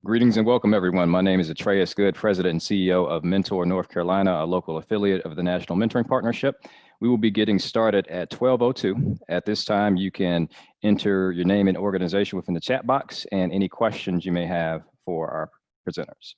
Greetings and welcome, everyone. My name is Atreus Good, President and CEO of Mentor North Carolina, a local affiliate of the National Mentoring Partnership. We will be getting started at 12:02. At this time, you can enter your name and organization within the chat box and any questions you may have for our presenters.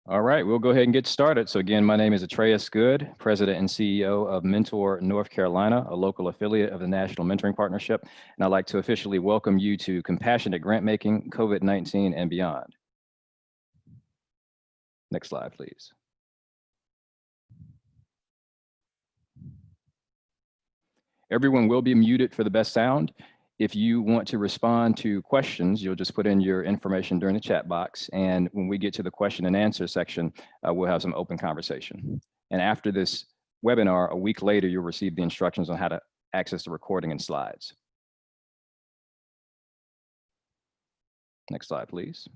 All right, we'll go ahead and get started. So again, my name is Atreus Good, President and CEO of Mentor North Carolina, a local affiliate of the National Mentoring Partnership. And I'd like to officially welcome you to Compassionate Grantmaking, COVID-19 and Beyond. Next slide, please. Everyone will be muted for the best sound. If you want to respond to questions, you'll just put in your information during the chat box. And when we get to the question and answer section, we'll have some open conversation. And after this webinar, a week later, you'll receive the instructions on how to access the recording and slides. Next slide, please.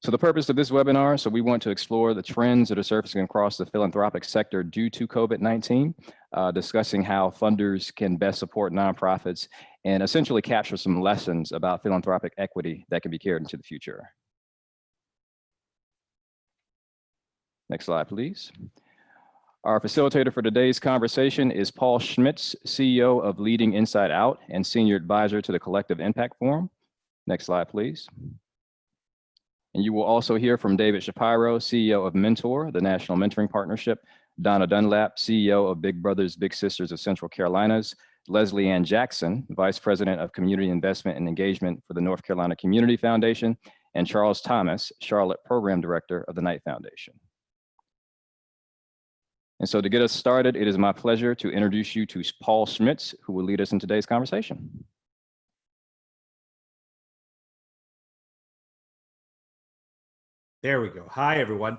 So the purpose of this webinar, so we want to explore the trends that are surfacing across the philanthropic sector due to COVID-19, discussing how funders can best support nonprofits and essentially capture some lessons about philanthropic equity that can be carried into the future. Next slide, please. Our facilitator for today's conversation is Paul Schmitz, CEO of Leading Inside Out and Senior Advisor to the Collective Impact Forum. Next slide, please. And you will also hear from David Shapiro, CEO of Mentor, the National Mentoring Partnership, Donna Dunlap, CEO of Big Brothers Big Sisters of Central Carolinas, Leslie Ann Jackson, Vice President of Community Investment and Engagement for the North Carolina Community Foundation, and Charles Thomas, Charlotte Program Director of the Knight Foundation. And so to get us started, it is my pleasure to introduce you to Paul Schmitz, who will lead us in today's conversation. There we go. Hi, everyone.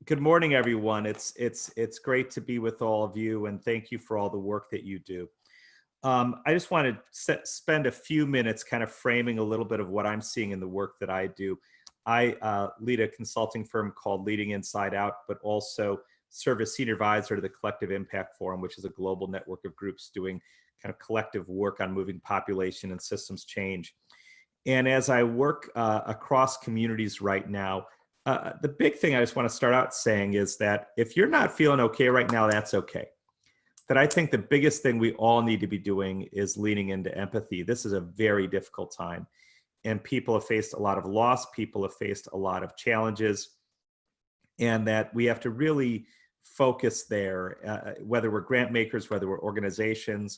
Good morning, everyone. It's great to be with all of you, and thank you for all the work that you do. I just want to spend a few minutes kind of framing a little bit of what I'm seeing in the work that I do. I lead a consulting firm called Leading Inside Out, but also serve as senior advisor to the Collective Impact Forum, which is a global network of groups doing kind of collective work on moving population and systems change. And as I work across communities right now, the big thing I just want to start out saying is that if you're not feeling okay right now, that's okay. That I think the biggest thing we all need to be doing is leaning into empathy. This is a very difficult time, and people have faced a lot of loss. People have faced a lot of challenges, and that we have to really focus there, whether we're grant makers, whether we're organizations.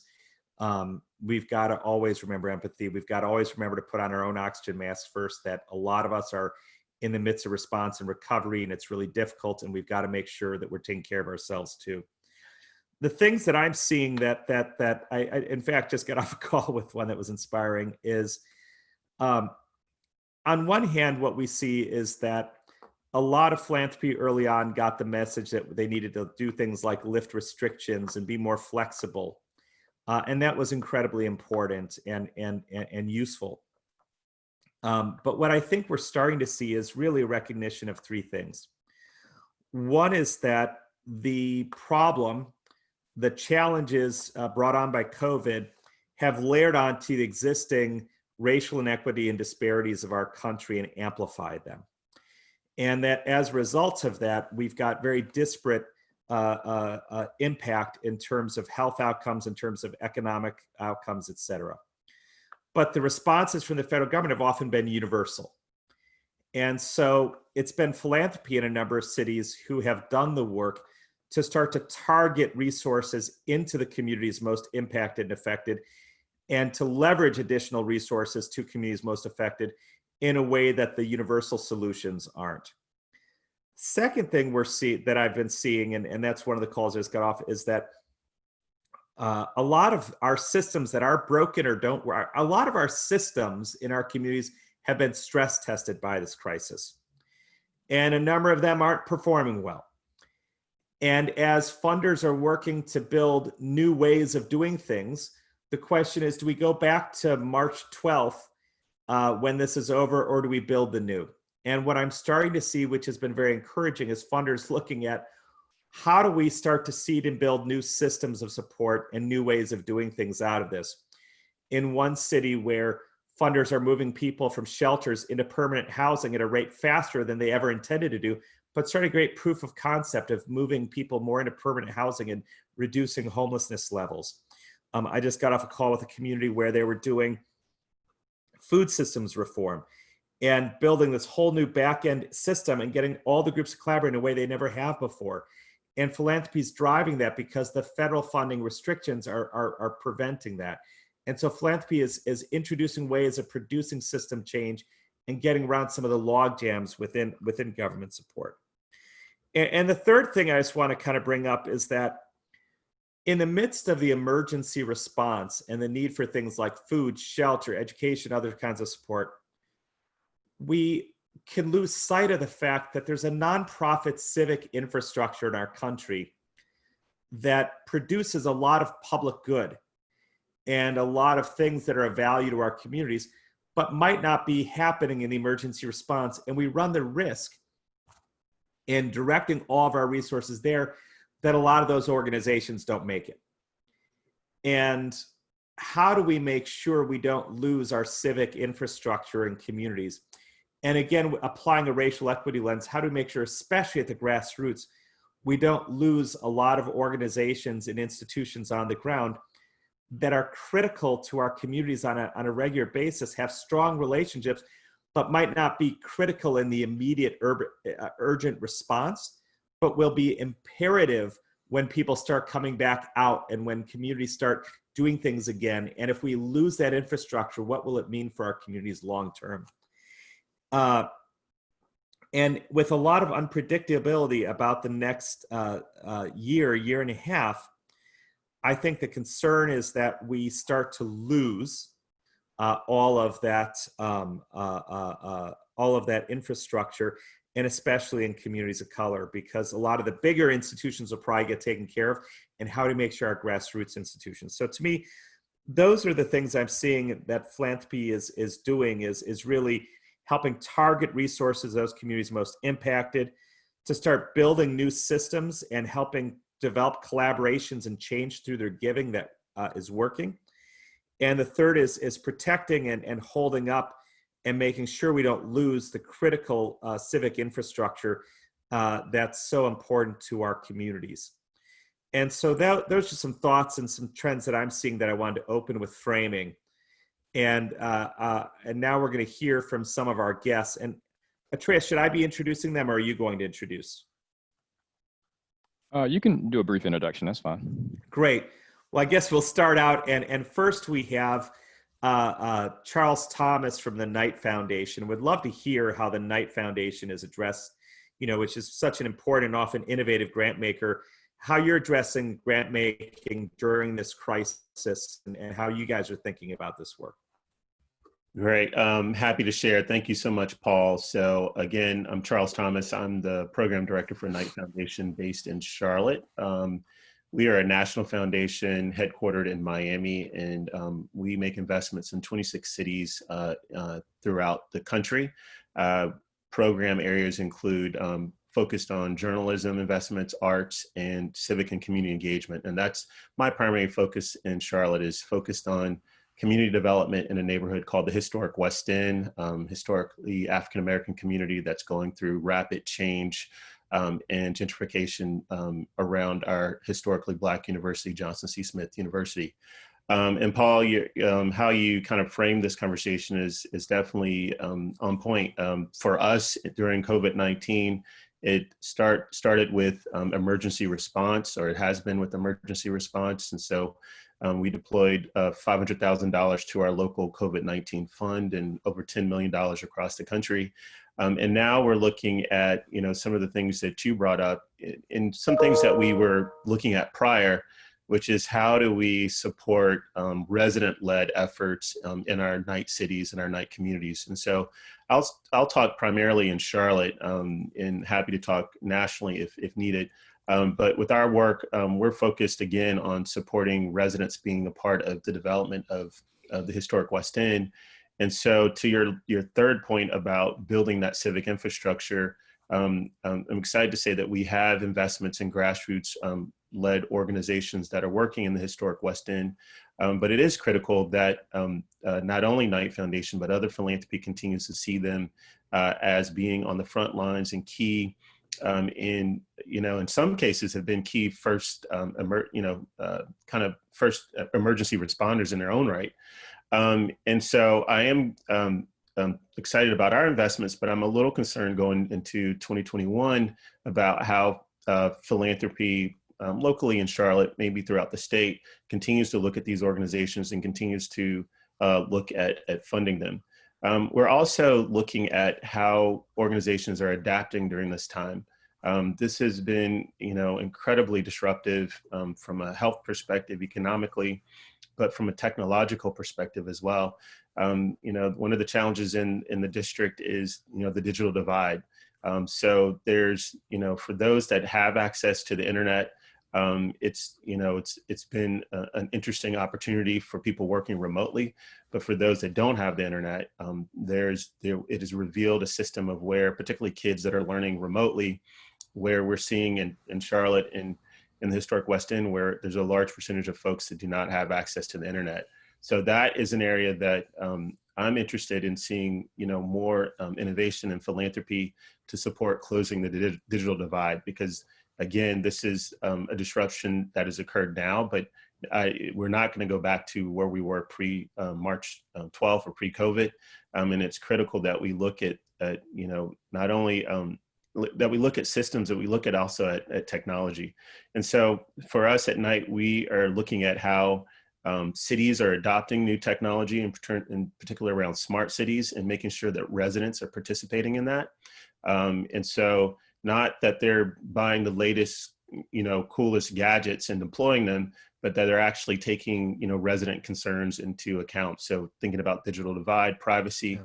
We've got to always remember empathy. We've got to always remember to put on our own oxygen masks first, that a lot of us are in the midst of response and recovery, and it's really difficult, and we've got to make sure that we're taking care of ourselves too. The things that I'm seeing that I in fact just got off a call with one that was inspiring is, on one hand, what we see is that a lot of philanthropy early on got the message that they needed to do things like lift restrictions and be more flexible. And that was incredibly important and useful. But what I think we're starting to see is really a recognition of three things. One is that the problem, the challenges brought on by COVID have layered onto the existing racial inequity and disparities of our country and amplified them. And that as results of that, we've got very disparate impact in terms of health outcomes, in terms of economic outcomes, et cetera. But the responses from the federal government have often been universal. And so it's been philanthropy in a number of cities who have done the work to start to target resources into the communities most impacted and affected, and to leverage additional resources to communities most affected in a way that the universal solutions aren't. Second thing that I've been seeing, and that's one of the calls I just got off, is that a lot of our systems that are broken or don't work, a lot of our systems in our communities have been stress tested by this crisis. And a number of them aren't performing well. And as funders are working to build new ways of doing things, the question is, do we go back to March 12th when this is over, or do we build the new? And what I'm starting to see, which has been very encouraging, is funders looking at how do we start to seed and build new systems of support and new ways of doing things out of this. In one city where funders are moving people from shelters into permanent housing at a rate faster than they ever intended to do, but starting a great proof of concept of moving people more into permanent housing and reducing homelessness levels. I just got off a call with a community where they were doing food systems reform and building this whole new back-end system and getting all the groups to collaborate in a way they never have before. And philanthropy is driving that because the federal funding restrictions are preventing that. And so philanthropy is introducing ways of producing system change and getting around some of the log jams within government support. And the third thing I just want to kind of bring up is that in the midst of the emergency response and the need for things like food, shelter, education, other kinds of support, we can lose sight of the fact that there's a nonprofit civic infrastructure in our country that produces a lot of public good and a lot of things that are of value to our communities, but might not be happening in the emergency response. And we run the risk in directing all of our resources there that a lot of those organizations don't make it. And how do we make sure we don't lose our civic infrastructure in communities? And again, applying a racial equity lens, how do we make sure, especially at the grassroots, we don't lose a lot of organizations and institutions on the ground that are critical to our communities on a regular basis, have strong relationships, but might not be critical in the immediate urgent response, but will be imperative when people start coming back out and when communities start doing things again. And if we lose that infrastructure, what will it mean for our communities long term? And with a lot of unpredictability about the next year and a half, I think the concern is that we start to lose all of that infrastructure, and especially in communities of color, because a lot of the bigger institutions will probably get taken care of, and how to make sure our grassroots institutions. So to me, those are the things I'm seeing that philanthropy is doing, is really helping target resources those communities most impacted, to start building new systems and helping develop collaborations and change through their giving that is working. And the third is protecting and holding up and making sure we don't lose the critical civic infrastructure that's so important to our communities. And so those are some thoughts and some trends that I'm seeing that I wanted to open with framing. And now we're going to hear from some of our guests. And Atreus, should I be introducing them, or are you going to introduce? You can do a brief introduction, that's fine. Great. Well, I guess we'll start out. And first we have Charles Thomas from the Knight Foundation. Would love to hear how the Knight Foundation is addressed, which is such an important and often innovative grant maker, how you're addressing grant making during this crisis and how you guys are thinking about this work. Great. Happy to share. Thank you so much, Paul. So again, I'm Charles Thomas. I'm the program director for Knight Foundation based in Charlotte. We are a national foundation headquartered in Miami, and we make investments in 26 cities throughout the country. Program areas include focused on journalism investments, arts, and civic and community engagement. And that's my primary focus in Charlotte, is focused on community development in a neighborhood called the historic West End, historically African-American community that's going through rapid change and gentrification around our historically Black university, Johnson C. Smith University. And Paul, how you kind of frame this conversation is definitely on point. For us during COVID-19, it started with emergency response, or it has been with emergency response. And so we deployed $500,000 to our local COVID-19 fund and over $10 million across the country. And now we're looking at, some of the things that you brought up, and some things that we were looking at prior, which is how do we support resident-led efforts in our Knight cities and our Knight communities. And so I'll talk primarily in Charlotte, and happy to talk nationally if needed. But with our work, we're focused again on supporting residents being a part of the development of the historic West End. And so to your third point about building that civic infrastructure, I'm excited to say that we have investments in grassroots led organizations that are working in the historic West End. But it is critical that not only Knight Foundation, but other philanthropy continues to see them as being on the front lines and key in some cases have been key first, first emergency responders in their own right. And so I am excited about our investments, but I'm a little concerned going into 2021 about how philanthropy locally in Charlotte, maybe throughout the state, continues to look at these organizations and continues to look at funding them. We're also looking at how organizations are adapting during this time. This has been, incredibly disruptive from a health perspective, economically, but from a technological perspective as well. One of the challenges in the district is, the digital divide. So there's, for those that have access to the internet, it's been an interesting opportunity for people working remotely, but for those that don't have the internet, it has revealed a system of where, particularly kids that are learning remotely, where we're seeing in Charlotte and in the historic West End, where there's a large percentage of folks that do not have access to the internet. So that is an area that I'm interested in seeing, more innovation and philanthropy to support closing the digital divide, because again, this is a disruption that has occurred now, but we're not going to go back to where we were pre-March 12th or pre-COVID. And it's critical that we look at not only that we look at systems, that we look at also at technology. And so for us at Knight, we are looking at how cities are adopting new technology, in particular around smart cities, and making sure that residents are participating in that. And so not that they're buying the latest, coolest gadgets and deploying them, but that they're actually taking, resident concerns into account. So thinking about digital divide, privacy,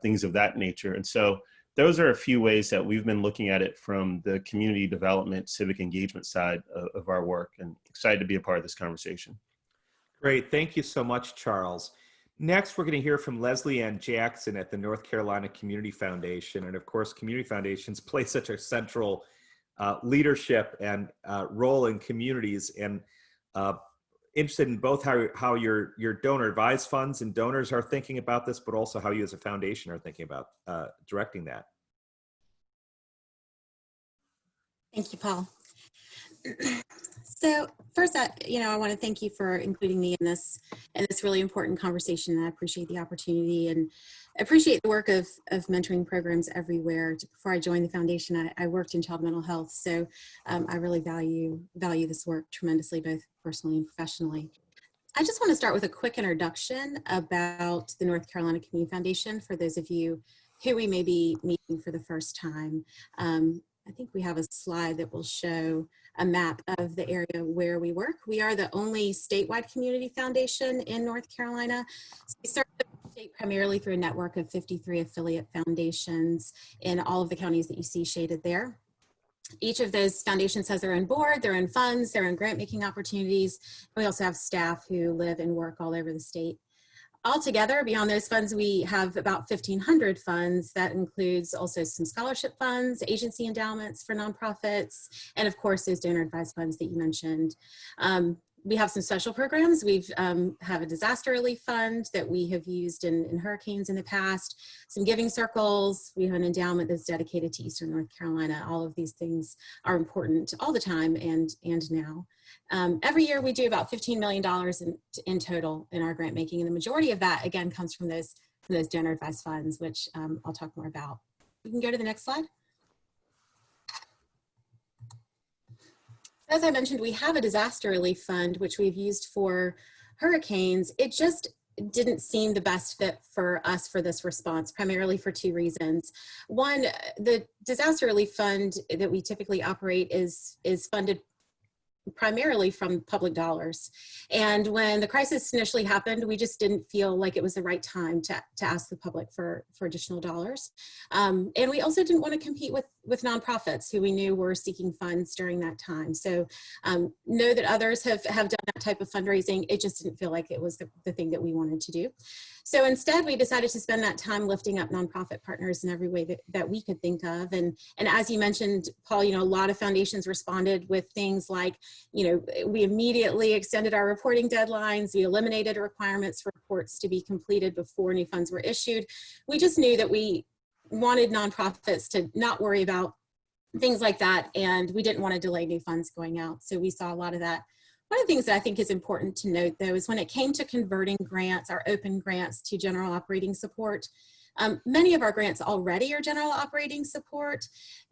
things of that nature. And so those are a few ways that we've been looking at it from the community development, civic engagement side of our work, and excited to be a part of this conversation. Great. Thank you so much, Charles. Next, we're going to hear from Leslie Ann Jackson at the North Carolina Community Foundation. And of course, community foundations play such a central leadership and role in communities, and interested in both how your donor advised funds and donors are thinking about this, but also how you as a foundation are thinking about directing that. Thank you, Paul. So first, I want to thank you for including me in this really important conversation. I appreciate the opportunity and appreciate the work of mentoring programs everywhere. Before I joined the foundation, I worked in child mental health, so I really value this work tremendously, both personally and professionally. I just want to start with a quick introduction about the North Carolina Community Foundation for those of you who we may be meeting for the first time. I think we have a slide that will show a map of the area where we work. We are the only statewide community foundation in North Carolina. So we serve state primarily through a network of 53 affiliate foundations in all of the counties that you see shaded there. Each of those foundations has their own board, their own funds, their own grant making opportunities. We also have staff who live and work all over the state. Altogether, beyond those funds, we have about 1,500 funds. That includes also some scholarship funds, agency endowments for nonprofits, and of course, those donor advised funds that you mentioned. We have some special programs. We've have a disaster relief fund that we have used in hurricanes in the past, some giving circles. We have an endowment that's dedicated to Eastern North Carolina. All of these things are important all the time and now. Every year we do about $15 million in total in our grant making, and the majority of that, again, comes from those donor advised funds, which I'll talk more about. We can go to the next slide. As I mentioned, we have a disaster relief fund, which we've used for hurricanes. It just didn't seem the best fit for us for this response, primarily for two reasons. One, the disaster relief fund that we typically operate is funded primarily from public dollars. And when the crisis initially happened, we just didn't feel like it was the right time to ask the public for additional dollars. And we also didn't want to compete with nonprofits who we knew were seeking funds during that time. So know that others have done that type of fundraising. It just didn't feel like it was the thing that we wanted to do. So instead, we decided to spend that time lifting up nonprofit partners in every way that we could think of. And as you mentioned, Paul, a lot of foundations responded with things like, we immediately extended our reporting deadlines. We eliminated requirements for reports to be completed before new funds were issued. We just knew that we wanted nonprofits to not worry about things like that, and we didn't want to delay new funds going out. So we saw a lot of that. One of the things that I think is important to note, though, is when it came to converting grants, our open grants, to general operating support, many of our grants already are general operating support,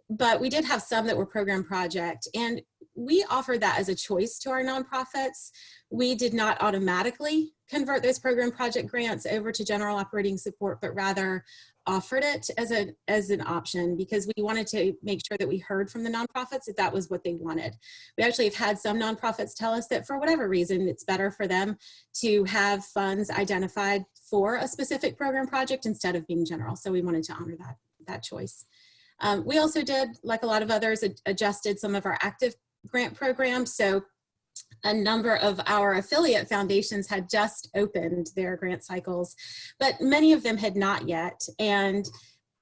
but we did have some that were program project, and we offered that as a choice to our nonprofits. We did not automatically convert those program project grants over to general operating support, but rather offered it as an option, because we wanted to make sure that we heard from the nonprofits if that was what they wanted. We actually have had some nonprofits tell us that for whatever reason, it's better for them to have funds identified for a specific program project instead of being general. So we wanted to honor that choice. We also did, like a lot of others, adjusted some of our active grant programs. So a number of our affiliate foundations had just opened their grant cycles, but many of them had not yet, and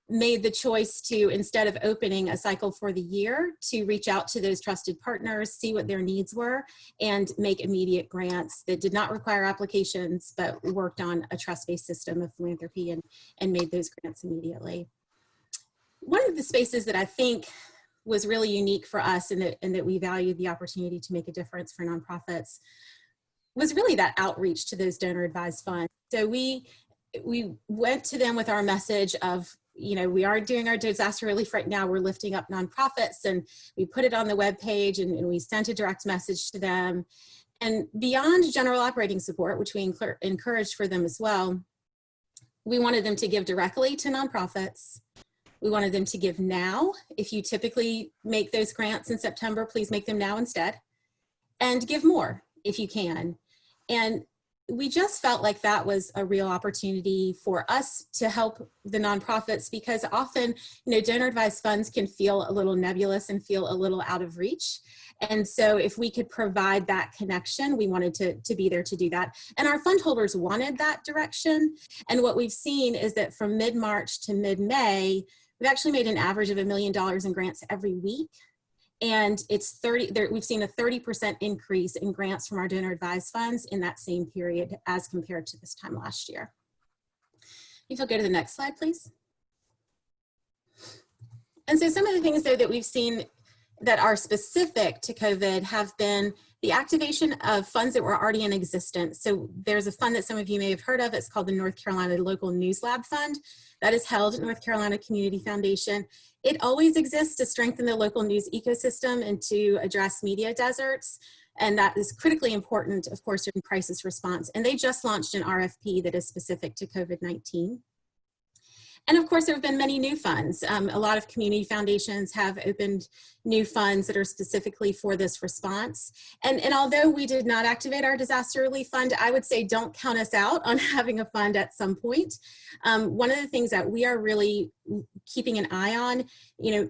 made the choice to, instead of opening a cycle for the year, to reach out to those trusted partners, see what their needs were, and make immediate grants that did not require applications, but worked on a trust-based system of philanthropy and made those grants immediately. One of the spaces that I think was really unique for us, and that we valued the opportunity to make a difference for nonprofits, was really that outreach to those donor advised funds. So we went to them with our message of, we are doing our disaster relief right now. We're lifting up nonprofits, and we put it on the webpage, and we sent a direct message to them. And beyond general operating support, which we encouraged for them as well, we wanted them to give directly to nonprofits. We wanted them to give now. If you typically make those grants in September, please make them now instead. And give more if you can. And we just felt like that was a real opportunity for us to help the nonprofits, because often, donor advised funds can feel a little nebulous and feel a little out of reach. And so if we could provide that connection, we wanted to be there to do that. And our fund holders wanted that direction. And what we've seen is that from mid-March to mid-May, we've actually made an average of $1 million in grants every week. And we've seen a 30% increase in grants from our donor advised funds in that same period as compared to this time last year. If you'll go to the next slide, please. And so some of the things, though, that we've seen that are specific to COVID have been the activation of funds that were already in existence. So there's a fund that some of you may have heard of. It's called the North Carolina Local News Lab Fund. That is held at North Carolina Community Foundation. It always exists to strengthen the local news ecosystem and to address media deserts. And that is critically important, of course, in crisis response. And they just launched an RFP that is specific to COVID-19. And of course, there have been many new funds. A lot of community foundations have opened new funds that are specifically for this response. And although we did not activate our disaster relief fund, I would say don't count us out on having a fund at some point. One of the things that we are really keeping an eye on,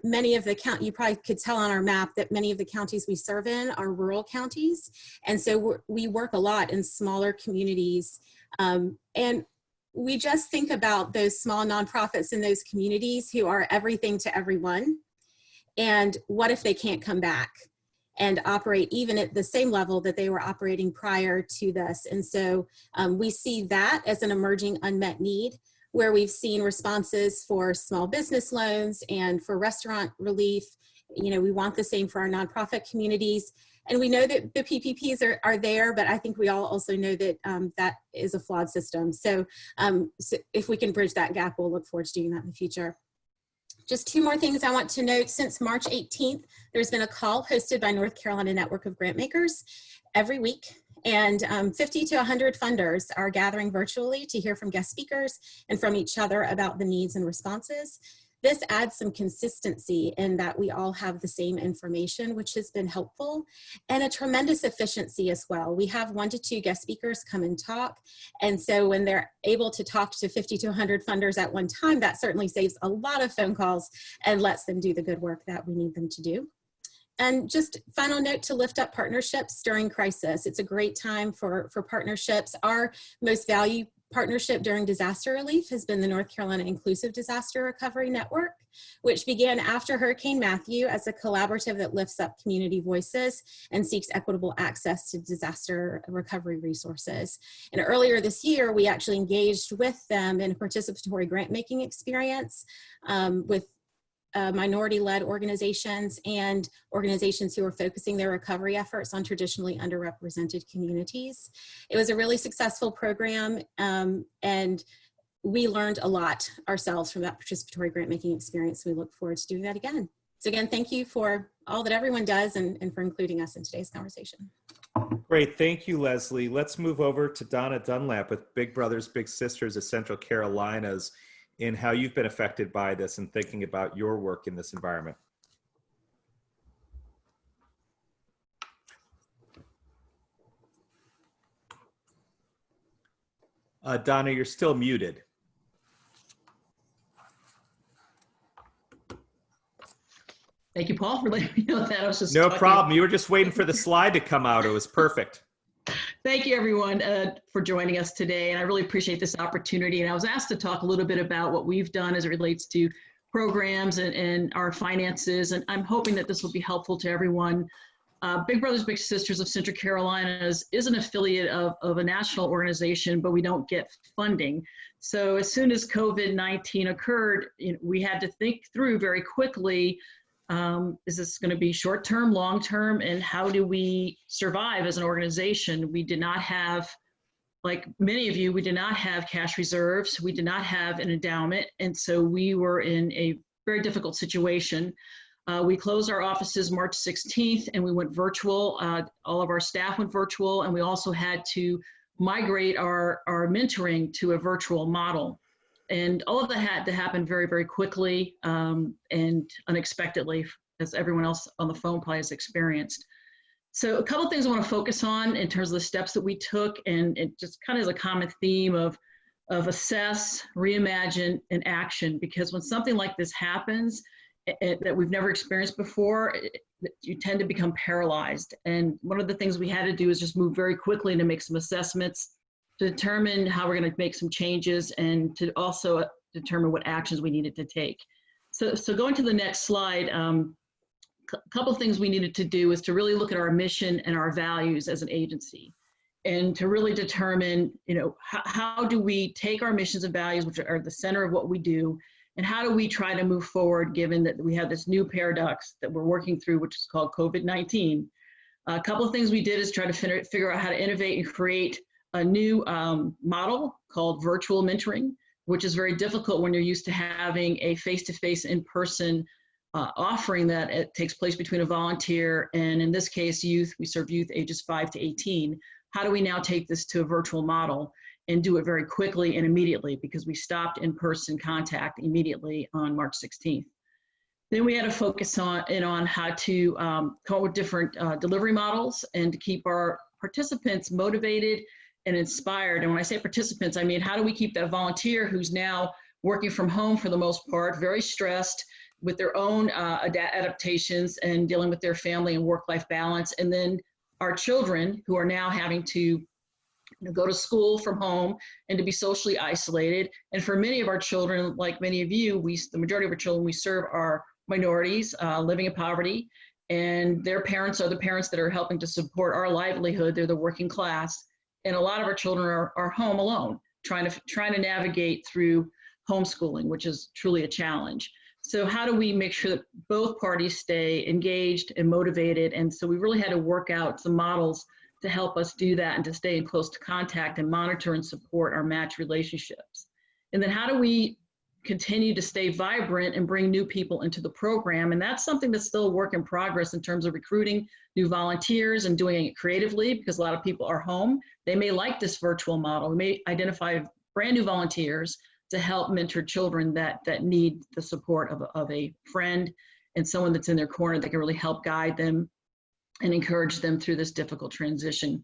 many of the you probably could tell on our map that many of the counties we serve in are rural counties. And so we work a lot in smaller communities. And we just think about those small nonprofits in those communities who are everything to everyone. And what if they can't come back and operate even at the same level that they were operating prior to this? And so we see that as an emerging unmet need, where we've seen responses for small business loans and for restaurant relief. We want the same for our nonprofit communities. And we know that the PPPs are there, but I think we all also know that that is a flawed system. So if we can bridge that gap, we'll look forward to doing that in the future. Just two more things I want to note. Since March 18th, there's been a call hosted by North Carolina Network of Grantmakers every week. And 50 to 100 funders are gathering virtually to hear from guest speakers and from each other about the needs and responses. This adds some consistency in that we all have the same information, which has been helpful, and a tremendous efficiency as well. We have 1 to 2 guest speakers come and talk. And so when they're able to talk to 50 to 100 funders at one time, that certainly saves a lot of phone calls and lets them do the good work that we need them to do. And just final note to lift up partnerships during crisis. It's a great time for partnerships. Our most valued partnership during disaster relief has been the North Carolina Inclusive Disaster Recovery Network, which began after Hurricane Matthew as a collaborative that lifts up community voices and seeks equitable access to disaster recovery resources. And earlier this year, we actually engaged with them in a participatory grant-making experience with minority-led organizations and organizations who are focusing their recovery efforts on traditionally underrepresented communities. It was a really successful program, and we learned a lot ourselves from that participatory grant-making experience. We look forward to doing that again. So again, thank you for all that everyone does and for including us in today's conversation. Great, thank you, Leslie. Let's move over to Donna Dunlap with Big Brothers Big Sisters of Central Carolinas, in how you've been affected by this and thinking about your work in this environment. Donna, you're still muted. Thank you, Paul, for letting me know that. I was just No problem. You were just waiting for the slide to come out. It was perfect. Thank you, everyone, for joining us today. And I really appreciate this opportunity. And I was asked to talk a little bit about what we've done as it relates to programs and our finances. And I'm hoping that this will be helpful to everyone. Big Brothers Big Sisters of Central Carolinas is an affiliate of a national organization, but we don't get funding. So as soon as COVID-19 occurred, we had to think through very quickly, is this going to be short-term, long-term, and how do we survive as an organization? We did not have, like many of you, we did not have cash reserves. We did not have an endowment. And so we were in a very difficult situation. We closed our offices March 16th and we went virtual. All of our staff went virtual, and we also had to migrate our mentoring to a virtual model. And all of that had to happen very, very quickly and unexpectedly, as everyone else on the phone probably has experienced. So a couple of things I want to focus on in terms of the steps that we took, and it just kind of is a common theme of assess, reimagine, and action. Because when something like this happens that we've never experienced before, you tend to become paralyzed. And one of the things we had to do is just move very quickly to make some assessments, to determine how we're going to make some changes, and to also determine what actions we needed to take. So going to the next slide, a couple of things we needed to do is to really look at our mission and our values as an agency, and to really determine, how do we take our missions and values, which are the center of what we do, and how do we try to move forward given that we have this new paradox that we're working through, which is called COVID-19. A couple of things we did is try to figure out how to innovate and create a new model called virtual mentoring, which is very difficult when you're used to having a face-to-face in-person offering that it takes place between a volunteer and, in this case, youth. We serve youth ages 5 to 18. How do we now take this to a virtual model? and do it very quickly and immediately, because we stopped in-person contact immediately on March 16th. Then we had to focus on how to come up with different delivery models and to keep our participants motivated and inspired. And when I say participants, I mean, how do we keep that volunteer who's now working from home for the most part, very stressed with their own adaptations and dealing with their family and work-life balance. And then our children who are now having to go to school from home and to be socially isolated. And for many of our children, like many of you, the majority of our children we serve are minorities living in poverty, and their parents are the parents that are helping to support our livelihood. They're the working class. And a lot of our children are home alone, trying to navigate through homeschooling, which is truly a challenge. So how do we make sure that both parties stay engaged and motivated? And so we really had to work out some models to help us do that and to stay in close contact and monitor and support our match relationships. And then how do we continue to stay vibrant and bring new people into the program? And that's something that's still a work in progress in terms of recruiting new volunteers and doing it creatively, because a lot of people are home. They may like this virtual model. We may identify brand new volunteers to help mentor children that need the support of a friend and someone that's in their corner that can really help guide them and encourage them through this difficult transition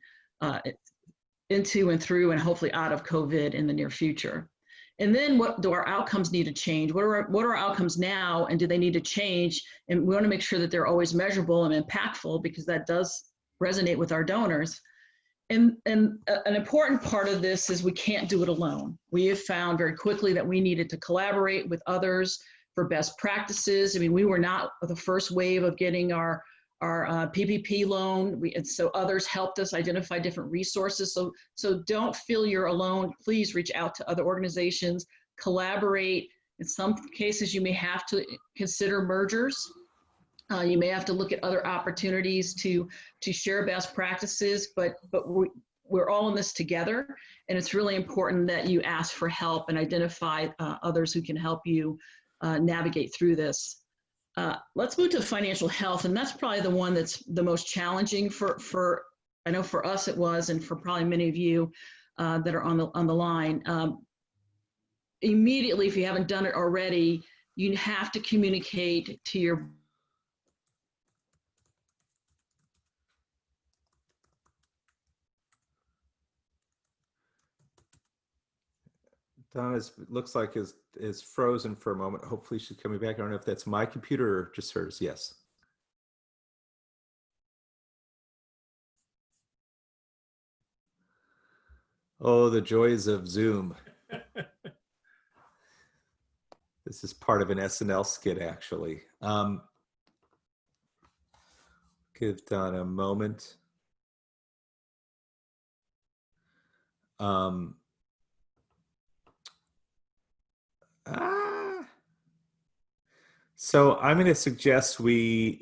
into and through and hopefully out of COVID in the near future. And then what do our outcomes need to change? What are our outcomes now, and do they need to change? And we want to make sure that they're always measurable and impactful, because that does resonate with our donors. And an important part of this is we can't do it alone. We have found very quickly that we needed to collaborate with others for best practices. I mean, we were not the first wave of getting our PPP loan, and so others helped us identify different resources. So don't feel you're alone. Please reach out to other organizations, collaborate. In some cases, you may have to consider mergers. You may have to look at other opportunities to share best practices, but we're all in this together, and it's really important that you ask for help and identify others who can help you navigate through this. Let's move to financial health, and that's probably the one that's the most challenging for I know for us it was, and for probably many of you that are on the line. Immediately, if you haven't done it already, you have to communicate to your Donna looks like is frozen for a moment. Hopefully she's coming back. I don't know if that's my computer or just hers. Yes. Oh, the joys of Zoom. This is part of an SNL skit, actually. Give Donna a moment. So I'm going to suggest we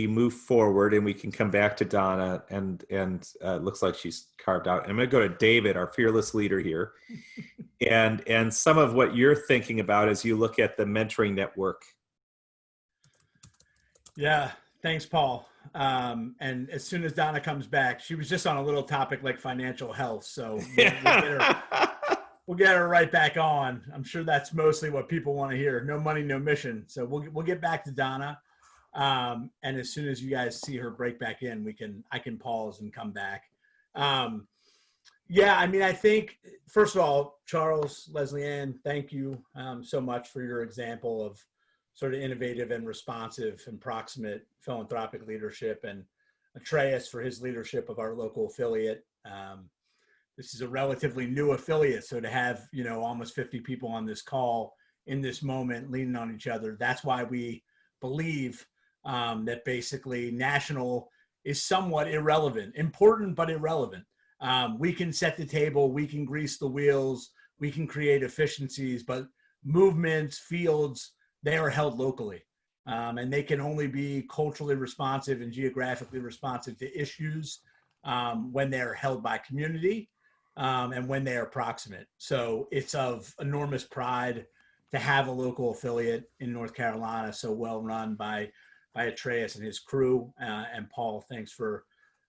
move forward, and we can come back to Donna, and it looks like she's carved out. I'm going to go to David, our fearless leader here, and some of what you're thinking about as you look at the mentoring network. Yeah, thanks, Paul. And as soon as Donna comes back, she was just on a little topic like financial health, so we'll get her right back on. I'm sure that's mostly what people want to hear. No money, no mission. So we'll get back to Donna. And as soon as you guys see her break back in, I can pause and come back. Yeah, I mean, I think, first of all, Charles, Leslie Ann, thank you so much for your example of sort of innovative and responsive and proximate philanthropic leadership, and Atreus for his leadership of our local affiliate. This is a relatively new affiliate, so to have, almost 50 people on this call in this moment leaning on each other, that's why we believe that basically national is somewhat irrelevant, important but irrelevant. We can set the table, we can grease the wheels, we can create efficiencies, but movements, fields, they are held locally. And they can only be culturally responsive and geographically responsive to issues when they're held by community. And when they are proximate. So it's of enormous pride to have a local affiliate in North Carolina so well run by Atreus and his crew. And Paul, thanks for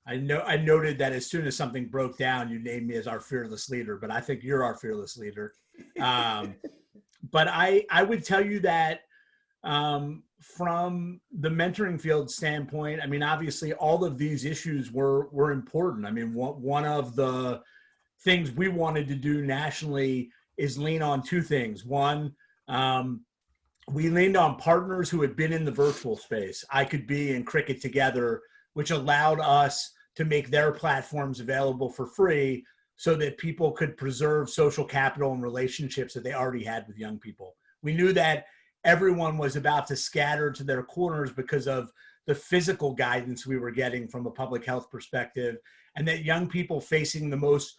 I noted that as soon as something broke down, you named me as our fearless leader, but I think you're our fearless leader. But I would tell you that from the mentoring field standpoint, I mean, obviously all of these issues were important. I mean, one of the things we wanted to do nationally is lean on two things. One, we leaned on partners who had been in the virtual space. I Could Be and Cricket Together, which allowed us to make their platforms available for free so that people could preserve social capital and relationships that they already had with young people. We knew that everyone was about to scatter to their corners because of the physical guidance we were getting from a public health perspective, and that young people facing the most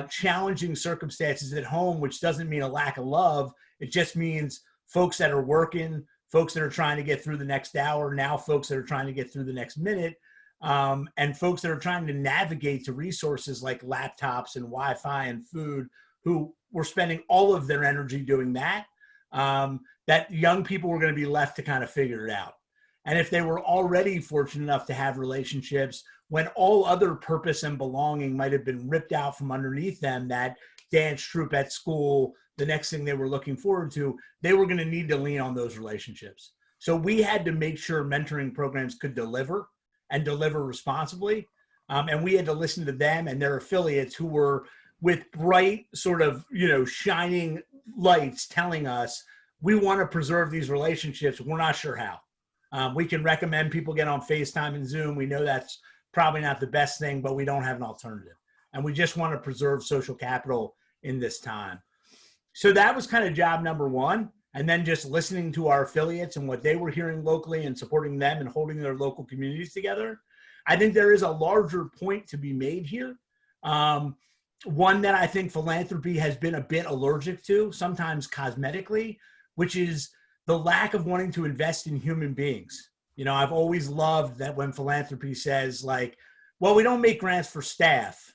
challenging circumstances at home, which doesn't mean a lack of love. It just means folks that are working, folks that are trying to get through the next hour, now folks that are trying to get through the next minute, and folks that are trying to navigate to resources like laptops and Wi-Fi and food, who were spending all of their energy doing that, that young people were going to be left to kind of figure it out. And if they were already fortunate enough to have relationships when all other purpose and belonging might have been ripped out from underneath them, that dance troupe at school, the next thing they were looking forward to, they were going to need to lean on those relationships. So we had to make sure mentoring programs could deliver and deliver responsibly. And we had to listen to them and their affiliates who were with bright sort of, shining lights telling us, we want to preserve these relationships. We're not sure how. We can recommend people get on FaceTime and Zoom. We know that's probably not the best thing, but we don't have an alternative. And we just want to preserve social capital in this time. So that was kind of job number one. And then just listening to our affiliates and what they were hearing locally and supporting them and holding their local communities together. I think there is a larger point to be made here. One that I think philanthropy has been a bit allergic to, sometimes cosmetically, which is the lack of wanting to invest in human beings. I've always loved that when philanthropy says like, well, we don't make grants for staff,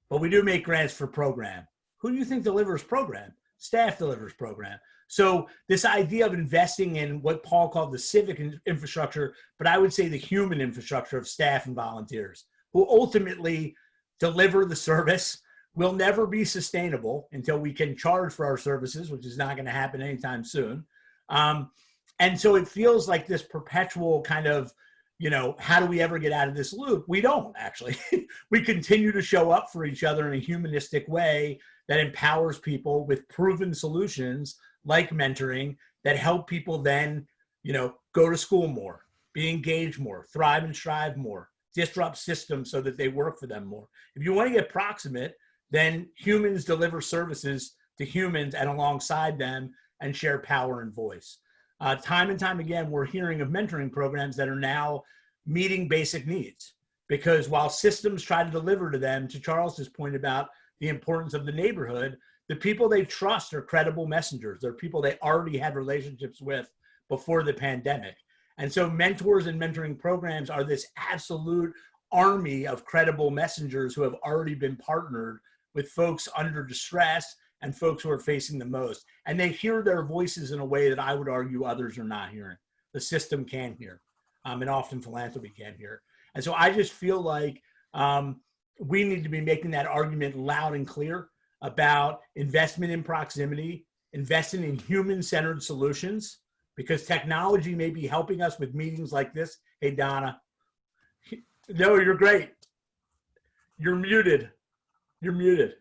but we do make grants for program. Who do you think delivers program? Staff delivers program. So this idea of investing in what Paul called the civic infrastructure, but I would say the human infrastructure of staff and volunteers who ultimately deliver the service, will never be sustainable until we can charge for our services, which is not going to happen anytime soon. And so it feels like this perpetual kind of, how do we ever get out of this loop? We don't actually. We continue to show up for each other in a humanistic way that empowers people with proven solutions like mentoring that help people then, go to school more, be engaged more, thrive and strive more, disrupt systems so that they work for them more. If you want to get proximate, then humans deliver services to humans and alongside them and share power and voice. Time and time again, we're hearing of mentoring programs that are now meeting basic needs, because while systems try to deliver to them, to Charles's point about the importance of the neighborhood, the people they trust are credible messengers. They're people they already had relationships with before the pandemic. And so mentors and mentoring programs are this absolute army of credible messengers who have already been partnered with folks under distress and folks who are facing the most. And they hear their voices in a way that I would argue others are not hearing. The system can hear, and often philanthropy can hear. And so I just feel like we need to be making that argument loud and clear about investment in proximity, investing in human-centered solutions, because technology may be helping us with meetings like this. Hey, Donna. No, you're great. You're muted. You're muted.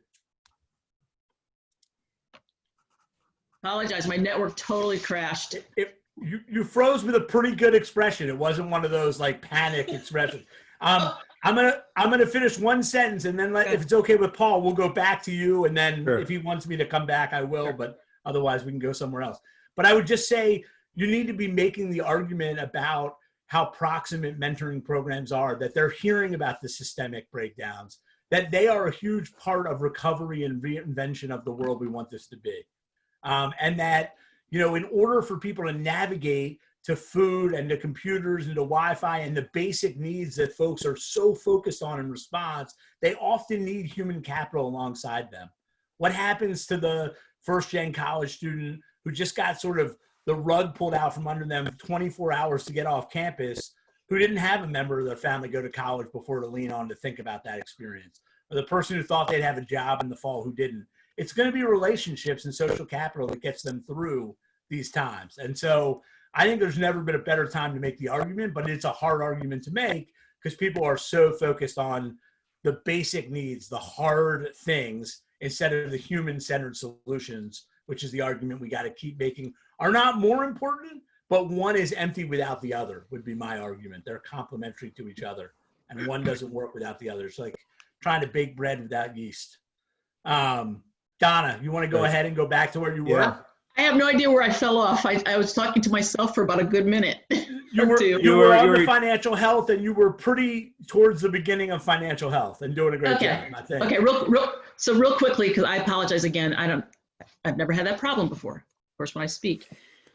Apologize, my network totally crashed. You froze with a pretty good expression. It wasn't one of those like panic expressions. I'm gonna finish one sentence and then if it's okay with Paul, we'll go back to you. And then if he wants me to come back, I will. But otherwise, we can go somewhere else. But I would just say you need to be making the argument about how proximate mentoring programs are, that they're hearing about the systemic breakdowns, that they are a huge part of recovery and reinvention of the world we want this to be. And that, in order for people to navigate to food and to computers and to Wi-Fi and the basic needs that folks are so focused on in response, they often need human capital alongside them. What happens to the first-gen college student who just got sort of the rug pulled out from under them 24 hours to get off campus, who didn't have a member of their family go to college before to lean on to think about that experience, or the person who thought they'd have a job in the fall who didn't. It's going to be relationships and social capital that gets them through these times. And so I think there's never been a better time to make the argument, but it's a hard argument to make because people are so focused on the basic needs, the hard things, instead of the human-centered solutions, which is the argument we got to keep making, are not more important, but one is empty without the other, would be my argument. They're complementary to each other, and one doesn't work without the other. It's like trying to bake bread without yeast. Donna, you want to go ahead and go back to where you were? I have no idea where I fell off. I was talking to myself for about a good minute. You were on the financial health, and you were pretty towards the beginning of financial health and doing a great job, I think. Okay, real quickly, because I apologize again. I've never had that problem before, of course, when I speak.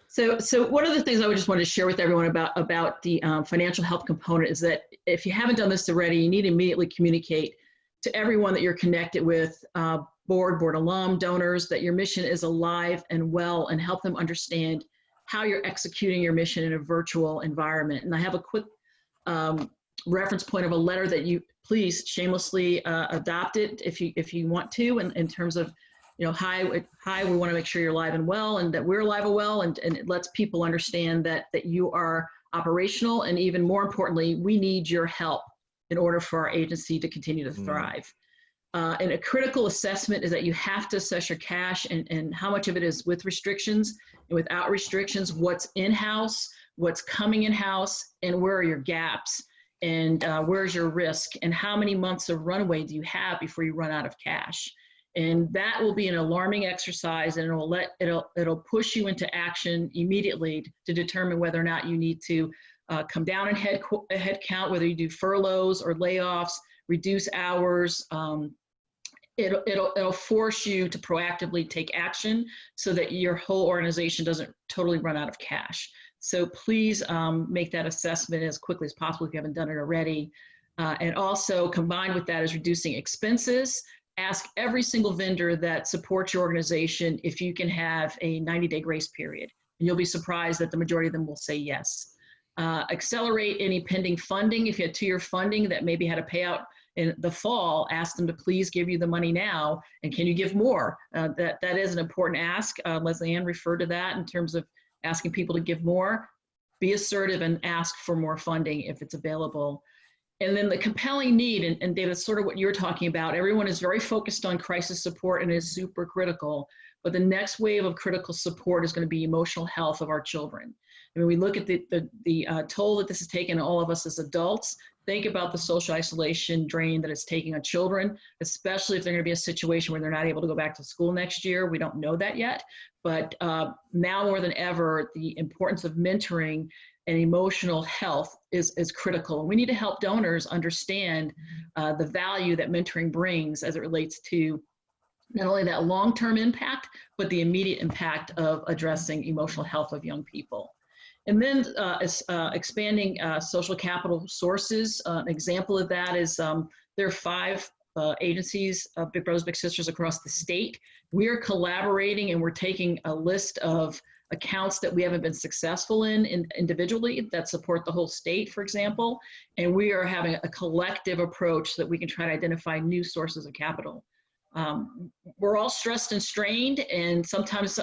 So one of the things I would just want to share with everyone about the financial health component is that if you haven't done this already, you need to immediately communicate to everyone that you're connected with, board alum, donors, that your mission is alive and well, and help them understand how you're executing your mission in a virtual environment. And I have a quick reference point of a letter that you please shamelessly adopt it if you want to, in terms of, hi, we want to make sure you're alive and well, and that we're alive and well, and it lets people understand that you are operational, and even more importantly, we need your help in order for our agency to continue to thrive. And a critical assessment is that you have to assess your cash and how much of it is with restrictions and without restrictions, what's in-house, what's coming in-house, and where are your gaps, and where's your risk, and how many months of runway do you have before you run out of cash. And that will be an alarming exercise, and it'll push you into action immediately to determine whether or not you need to come down in head count, whether you do furloughs or layoffs, reduce hours. It'll force you to proactively take action so that your whole organization doesn't totally run out of cash. So please make that assessment as quickly as possible if you haven't done it already. And also combined with that is reducing expenses. Ask every single vendor that supports your organization if you can have a 90-day grace period. And you'll be surprised that the majority of them will say yes. Accelerate any pending funding. If you had 2-year funding that maybe had a payout in the fall, ask them to please give you the money now, and can you give more? That is an important ask. Leslie Ann referred to that in terms of asking people to give more. Be assertive and ask for more funding if it's available. And then the compelling need, and David, sort of what you're talking about, everyone is very focused on crisis support and is super critical, but the next wave of critical support is going to be emotional health of our children. I mean, we look at the toll that this has taken on all of us as adults. Think about the social isolation drain that it's taking on children, especially if they're going to be a situation where they're not able to go back to school next year. We don't know that yet, but now more than ever, the importance of mentoring and emotional health is critical. And we need to help donors understand the value that mentoring brings as it relates to not only that long-term impact, but the immediate impact of addressing emotional health of young people. And then expanding social capital sources. An example of that is there are 5 agencies, Big Brothers Big Sisters across the state. We are collaborating, and we're taking a list of accounts that we haven't been successful in individually that support the whole state, for example. And we are having a collective approach so that we can try to identify new sources of capital. We're all stressed and strained, and sometimes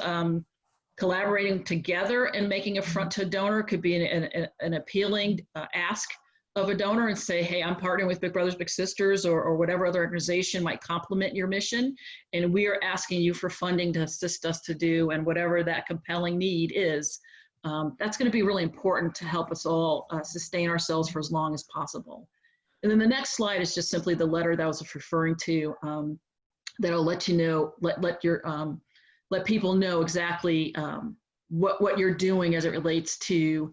collaborating together and making a front to a donor could be an appealing ask of a donor, and say, hey, I'm partnering with Big Brothers Big Sisters or whatever other organization might complement your mission, and we are asking you for funding to assist us to do, and whatever that compelling need is, that's going to be really important to help us all sustain ourselves for as long as possible. And then the next slide is just simply the letter that I was referring to, that'll let you know, let people know exactly what you're doing as it relates to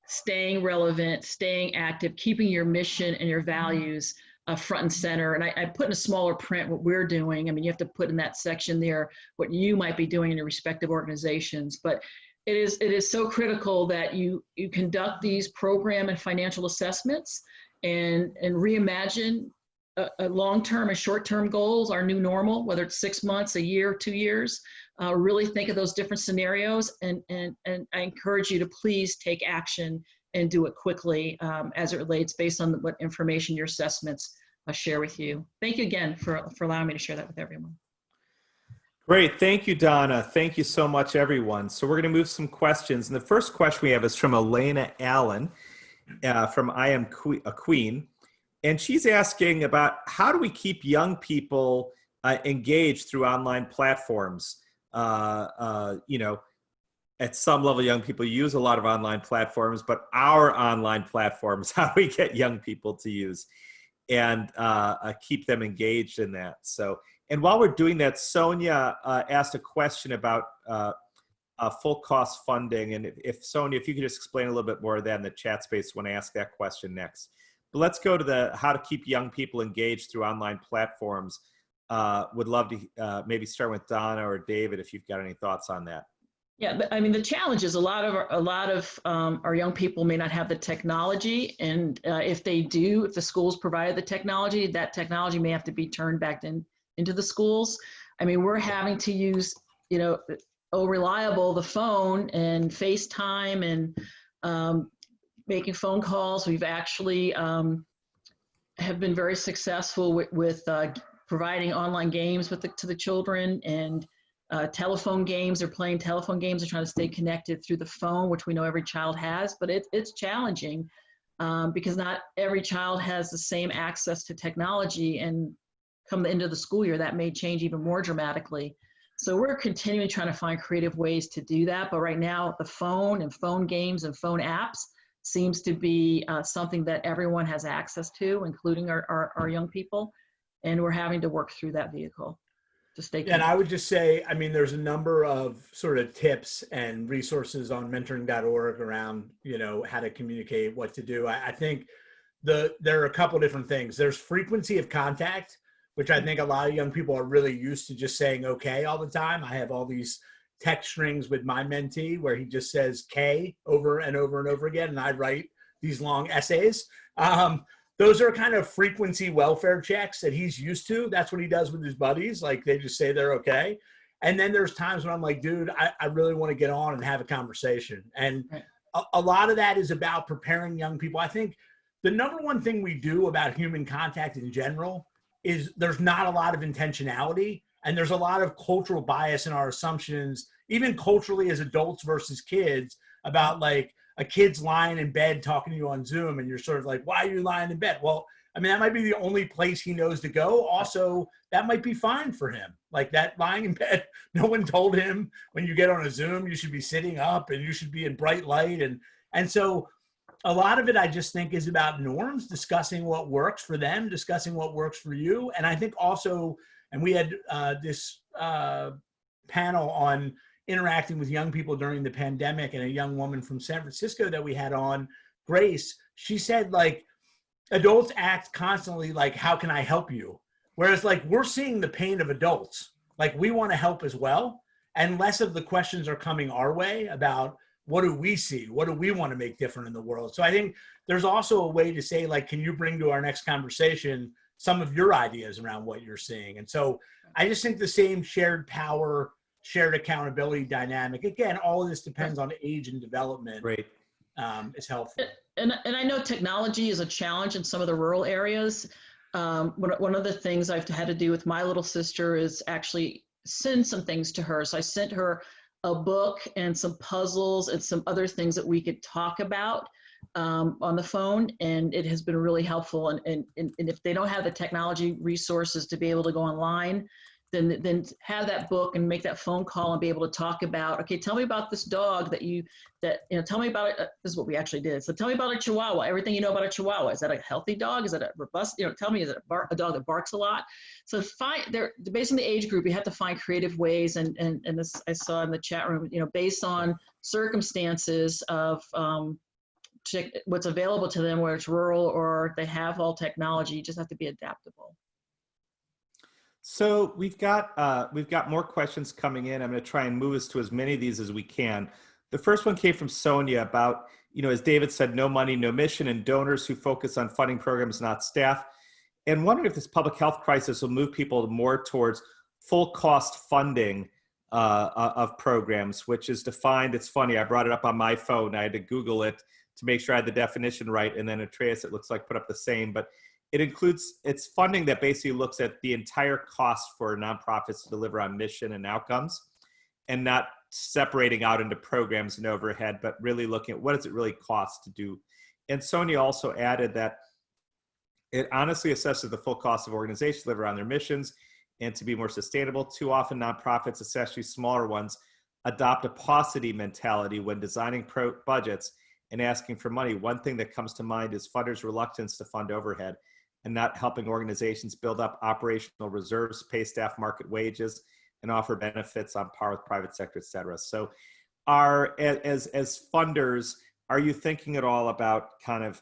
staying relevant, staying active, keeping your mission and your values front and center. And I put in a smaller print what we're doing. I mean, you have to put in that section there what you might be doing in your respective organizations. But it is so critical that you conduct these program and financial assessments and reimagine a long-term and short-term goals, our new normal, whether it's 6 months, a year, 2 years. Really think of those different scenarios, and I encourage you to please take action and do it quickly as it relates based on what information your assessments share with you. Thank you again for allowing me to share that with everyone. Great. Thank you, Donna. Thank you so much, everyone. So we're going to move some questions. And the first question we have is from Elena Allen from I Am a Queen. And she's asking about how do we keep young people engaged through online platforms? You know, at some level, young people use a lot of online platforms, but our online platforms, how do we get young people to use and keep them engaged in that? So, and while we're doing that, Sonia asked a question about full cost funding. And if Sonia, if you could just explain a little bit more of that in the chat space when I ask that question next. But let's go to the how to keep young people engaged through online platforms. Would love to maybe start with Donna or David if you've got any thoughts on that. Yeah, I mean, the challenge is a lot of our young people may not have the technology, and if they do, if the schools provide the technology, that technology may have to be turned back into the schools. I mean, we're having to use, you know, reliable the phone and FaceTime and making phone calls. We've actually have been very successful with providing online games to the children and telephone games. They're playing telephone games. They're trying to stay connected through the phone, which we know every child has, but it's challenging because not every child has the same access to technology, and come the end of the school year, that may change even more dramatically. So we're continuing trying to find creative ways to do that. But right now, the phone and phone games and phone apps seems to be something that everyone has access to, including our young people. And we're having to work through that vehicle to stay connected. And I would just say, I mean, there's a number of sort of tips and resources on mentoring.org around, you know, how to communicate, what to do. I think there are a couple different things. There's frequency of contact, which I think a lot of young people are really used to just saying okay all the time. I have all these text strings with my mentee where he just says K over and over and over again, and I write these long essays. Those are kind of frequency welfare checks that he's used to. That's what he does with his buddies. Like, they just say they're okay. And then there's times when I'm like, dude, I really want to get on and have a conversation. And a lot of that is about preparing young people. I think the number one thing we do about human contact in general is there's not a lot of intentionality, and there's a lot of cultural bias in our assumptions, even culturally as adults versus kids, about like a kid's lying in bed talking to you on Zoom, and you're sort of like, why are you lying in bed? Well, I mean, that might be the only place he knows to go. Also, that might be fine for him. Like, that lying in bed, no one told him when you get on a Zoom, you should be sitting up and you should be in bright light. And so a lot of it, I just think, is about norms, discussing what works for them, discussing what works for you. And I think also, and we had this panel on interacting with young people during the pandemic, and a young woman from San Francisco that we had on, Grace, she said, like, adults act constantly like, how can I help you? Whereas, like, we're seeing the pain of adults. Like, we want to help as well. And less of the questions are coming our way about, what do we see? What do we want to make different in the world? So I think there's also a way to say, like, can you bring to our next conversation some of your ideas around what you're seeing? And so I just think the same shared power, shared accountability dynamic. Again, all of this depends on age and development. Great. Is helpful. And I know technology is a challenge in some of the rural areas. One of the things I've had to do with my little sister is actually send some things to her. So I sent her a book and some puzzles and some other things that we could talk about on the phone, and it has been really helpful. And if they don't have the technology resources to be able to go online, then have that book and make that phone call and be able to talk about, okay, tell me about this dog tell me about it. This is what we actually did. So tell me about a Chihuahua, everything you know about a Chihuahua. Is that a healthy dog? Is that a robust, tell me, is it a dog that barks a lot? So based on the age group, you have to find creative ways. And this I saw in the chat room, based on circumstances of what's available to them, where it's rural or they have all technology, you just have to be adaptable. So we've got more questions coming in. I'm going to try and move us to as many of these as we can. The first one came from Sonia about, as David said, no money, no mission, and donors who focus on funding programs, not staff. And wondering if this public health crisis will move people more towards full cost funding of programs, which is defined. It's funny, I brought it up on my phone. I had to Google it to make sure I had the definition right. And then Atreus, it looks like, put up the same, but it includes, it's funding that basically looks at the entire cost for nonprofits to deliver on mission and outcomes, and not separating out into programs and overhead, but really looking at what does it really cost to do. And Sonia also added that it honestly assesses the full cost of organizations to deliver on their missions and to be more sustainable. Too often nonprofits, especially smaller ones, adopt a paucity mentality when designing budgets and asking for money. One thing that comes to mind is funders' reluctance to fund overhead and not helping organizations build up operational reserves, pay staff market wages, and offer benefits on par with private sector, et cetera. So as funders, are you thinking at all about kind of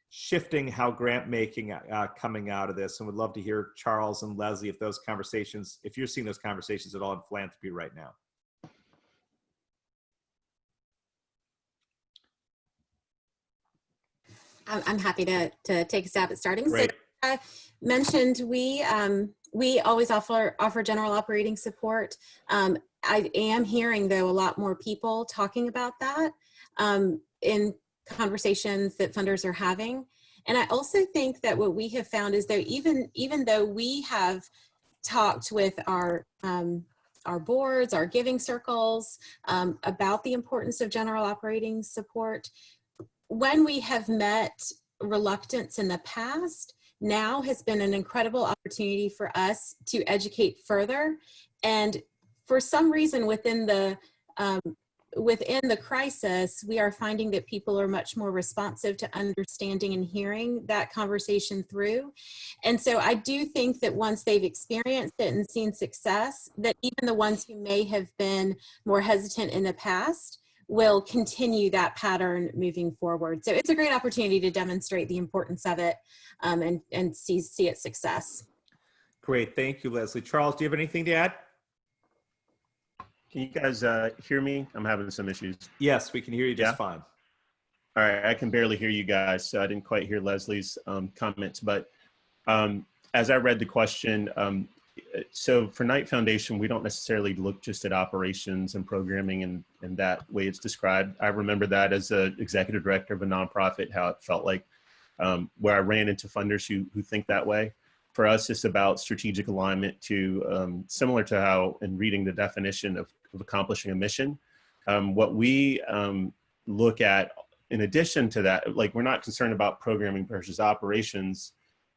shifting how grant making coming out of this? And would love to hear Charles and Leslie, if those conversations, if you're seeing those conversations at all in philanthropy right now. I'm happy to take a stab at starting. Great. So mentioned we always offer general operating support. I am hearing though a lot more people talking about that in conversations that funders are having. And I also think that what we have found is that even though we have talked with our boards, our giving circles about the importance of general operating support, when we have met reluctance in the past, now has been an incredible opportunity for us to educate further. And for some reason within the crisis, we are finding that people are much more responsive to understanding and hearing that conversation through. And so I do think that once they've experienced it and seen success, that even the ones who may have been more hesitant in the past will continue that pattern moving forward. So it's a great opportunity to demonstrate the importance of it and see its success. Great, thank you, Leslie. Charles, do you have anything to add? Can you guys hear me? I'm having some issues. Yes, we can hear you just fine. All right, I can barely hear you guys, so I didn't quite hear Leslie's comments. But as I read the question, so for Knight Foundation, we don't necessarily look just at operations and programming and that way it's described. I remember that as an executive director of a nonprofit, how it felt like where I ran into funders who think that way. For us, it's about strategic alignment to similar to how in reading the definition of accomplishing a mission. What we look at in addition to that, like we're not concerned about programming versus operations,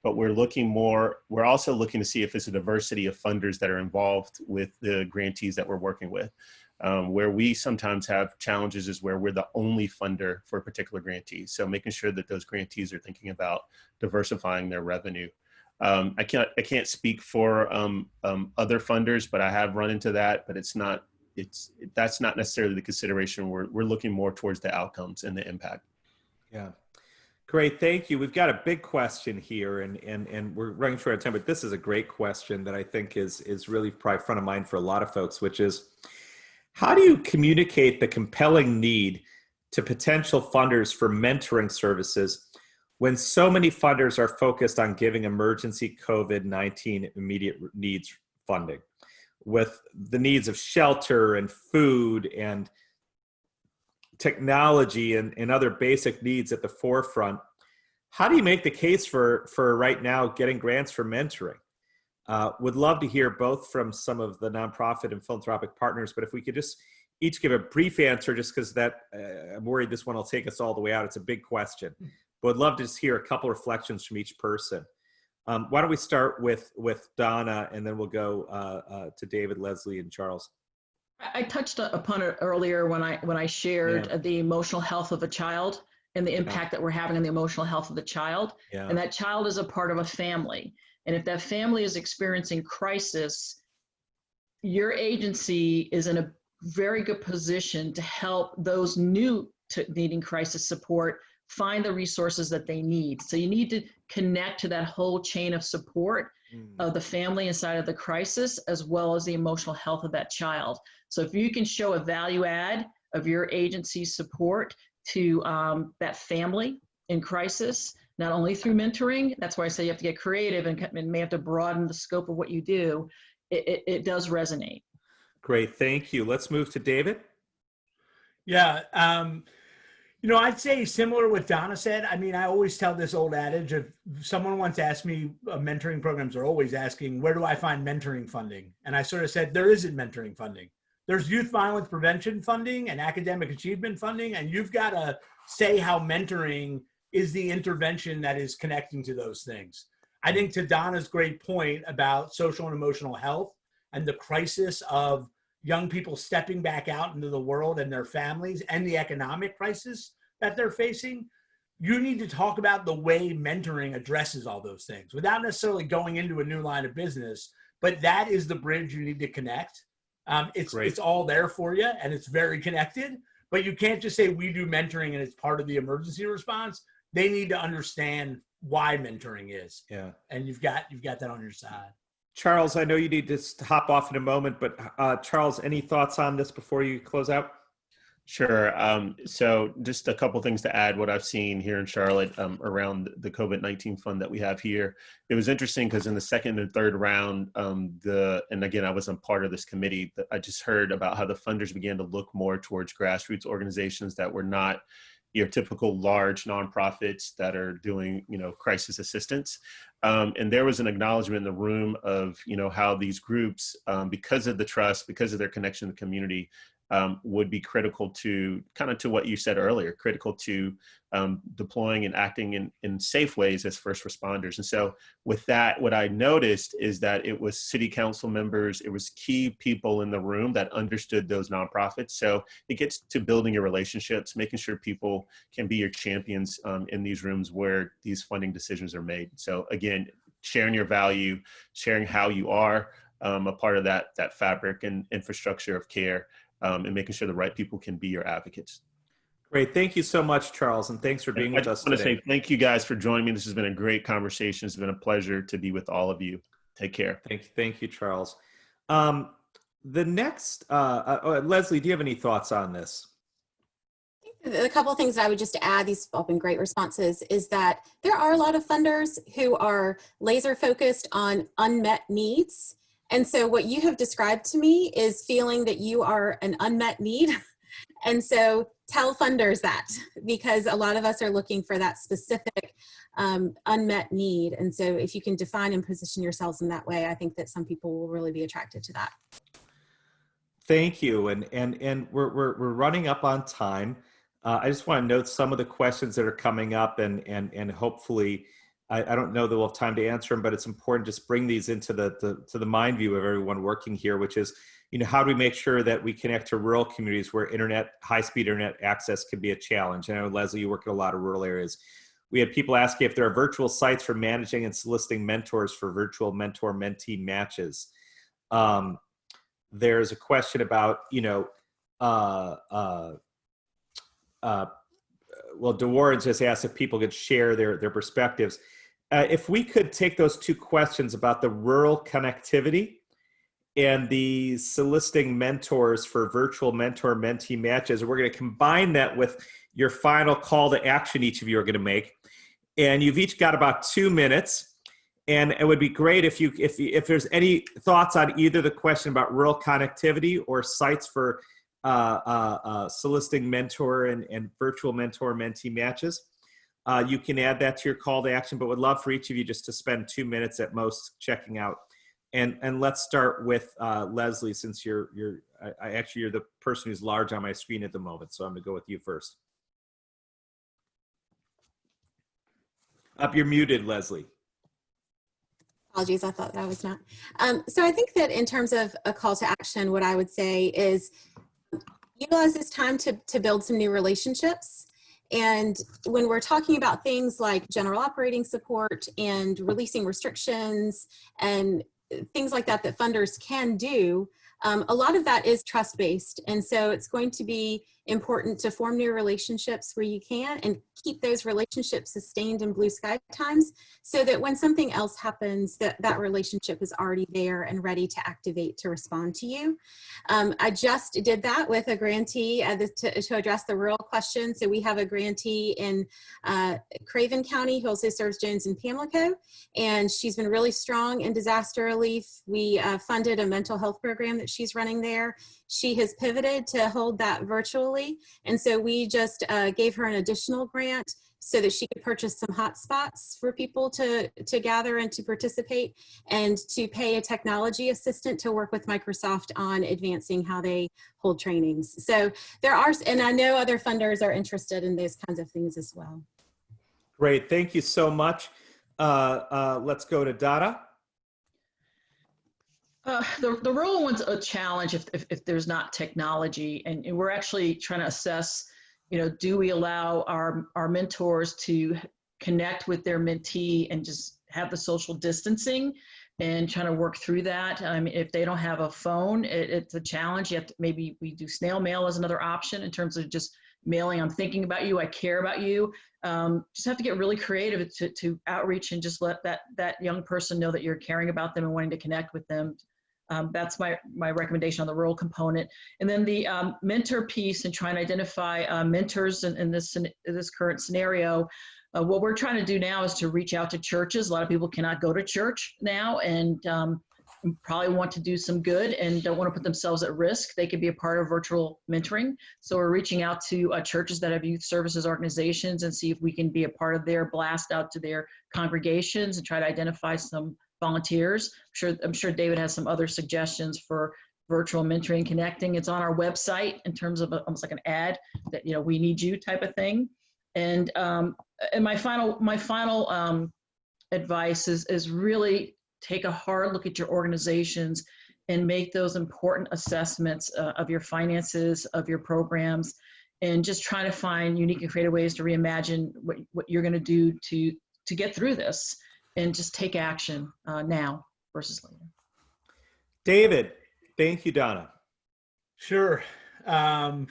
but we're also looking to see if there's a diversity of funders that are involved with the grantees that we're working with. Where we sometimes have challenges is where we're the only funder for a particular grantee. So making sure that those grantees are thinking about diversifying their revenue. I can't speak for other funders, but I have run into that, but that's not necessarily the consideration. We're looking more towards the outcomes and the impact. Yeah. Great, thank you. We've got a big question here, and we're running short of time, but this is a great question that I think is really probably front of mind for a lot of folks, which is, how do you communicate the compelling need to potential funders for mentoring services when so many funders are focused on giving emergency COVID-19 immediate needs funding, with the needs of shelter and food and technology and other basic needs at the forefront? How do you make the case for right now getting grants for mentoring? Would love to hear both from some of the nonprofit and philanthropic partners, but if we could just each give a brief answer, just because I'm worried this one will take us all the way out. It's a big question, but would love to just hear a couple reflections from each person. Why don't we start with Donna, and then we'll go to David, Leslie, and Charles. I touched upon it earlier when I shared the emotional health of a child and the impact that we're having on the emotional health of the child. And that child is a part of a family. And if that family is experiencing crisis, your agency is in a very good position to help those new to needing crisis support find the resources that they need. So you need to connect to that whole chain of support of the family inside of the crisis, as well as the emotional health of that child. So if you can show a value add of your agency's support to that family in crisis, not only through mentoring, that's why I say you have to get creative and may have to broaden the scope of what you do, it does resonate. Great, thank you. Let's move to David. Yeah, You know, I'd say similar to what Donna said. I mean, I always tell this old adage of someone once asked me, mentoring programs are always asking, where do I find mentoring funding? And I sort of said, there isn't mentoring funding. There's youth violence prevention funding and academic achievement funding. And you've got to say how mentoring is the intervention that is connecting to those things. I think to Donna's great point about social and emotional health and the crisis of young people stepping back out into the world and their families and the economic crisis that they're facing, you need to talk about the way mentoring addresses all those things without necessarily going into a new line of business, but that is the bridge you need to connect. It's all there for you and it's very connected, but you can't just say we do mentoring and it's part of the emergency response. They need to understand why mentoring is. Yeah. And you've got that on your side. Charles, I know you need to hop off in a moment, but Charles, any thoughts on this before you close out? Sure. So just a couple things to add what I've seen here in Charlotte around the COVID-19 fund that we have here. It was interesting because in the second and third round, and again, I wasn't part of this committee, I just heard about how the funders began to look more towards grassroots organizations that were not your typical large nonprofits that are doing, crisis assistance. And there was an acknowledgement in the room of, how these groups, because of the trust, because of their connection to the community, would be critical to kind of to what you said earlier, critical to deploying and acting in safe ways as first responders. And so with that, what I noticed is that it was city council members, it was key people in the room that understood those nonprofits. So it gets to building your relationships, making sure people can be your champions in these rooms where these funding decisions are made. So again, sharing your value, sharing how you are a part of that fabric and infrastructure of care, and making sure the right people can be your advocates. Great. Thank you so much, Charles. And thanks for being with us today. I want to say thank you guys for joining me. This has been a great conversation. It's been a pleasure to be with all of you. Take care. Thank you, Charles. The next, Leslie, do you have any thoughts on this? A couple of things that I would just add, these have all been great responses, is that there are a lot of funders who are laser focused on unmet needs. And so what you have described to me is feeling that you are an unmet need. And so tell funders that, because a lot of us are looking for that specific unmet need. And so if you can define and position yourselves in that way, I think that some people will really be attracted to that. Thank you. And we're running up on time. I just want to note some of the questions that are coming up, and hopefully, I don't know that we'll have time to answer them, but it's important to just bring these into the mind view of everyone working here, which is, how do we make sure that we connect to rural communities where high-speed internet access can be a challenge? I know, Leslie, you work in a lot of rural areas. We had people asking if there are virtual sites for managing and soliciting mentors for virtual mentor-mentee matches. There's a question about, well, DeWarren just asked if people could share their perspectives. If we could take those two questions about the rural connectivity and the soliciting mentors for virtual mentor-mentee matches, we're going to combine that with your final call to action each of you are going to make. And you've each got about 2 minutes. And it would be great if there's any thoughts on either the question about rural connectivity or sites for soliciting mentor and virtual mentor-mentee matches. You can add that to your call to action, but would love for each of you just to spend 2 minutes at most checking out. And let's start with Leslie, since you're the person who's large on my screen at the moment. So I'm gonna go with you first. You're muted, Leslie. Apologies, I thought that I was not. So I think that in terms of a call to action, what I would say is utilize this time to build some new relationships. And when we're talking about things like general operating support and releasing restrictions and things like that funders can do, a lot of that is trust-based. And so it's going to be important to form new relationships where you can and keep those relationships sustained in blue sky times so that when something else happens, that relationship is already there and ready to activate to respond to you. I just did that with a grantee to address the rural question. So we have a grantee in Craven County who also serves Jones and Pamlico, and she's been really strong in disaster relief. We funded a mental health program that she's running there. She has pivoted to hold that virtually virtually. And so we just gave her an additional grant so that she could purchase some hotspots for people to gather and to participate, and to pay a technology assistant to work with Microsoft on advancing how they hold trainings. So there are, and I know other funders are interested in those kinds of things as well. Great, thank you so much. Let's go to Donna. The rural one's a challenge if there's not technology, and we're actually trying to assess, do we allow our mentors to connect with their mentee and just have the social distancing and trying to work through that. I mean, if they don't have a phone, it's a challenge. You have to, maybe we do snail mail as another option in terms of just mailing, I'm thinking about you, I care about you. Just have to get really creative to outreach and just let that young person know that you're caring about them and wanting to connect with them. That's my recommendation on the rural component. And then the mentor piece and trying to identify mentors in this current scenario. What we're trying to do now is to reach out to churches. A lot of people cannot go to church now and probably want to do some good and don't want to put themselves at risk. They could be a part of virtual mentoring. So we're reaching out to churches that have youth services organizations and see if we can be a part of their blast out to their congregations and try to identify some volunteers. I'm sure David has some other suggestions for virtual mentoring connecting. It's on our website in terms of almost like an ad that, we need you type of thing. And my final advice is really take a hard look at your organizations and make those important assessments of your finances, of your programs, and just try to find unique and creative ways to reimagine what you're going to do to get through this, and just take action now versus later. David, thank you, Donna. Sure.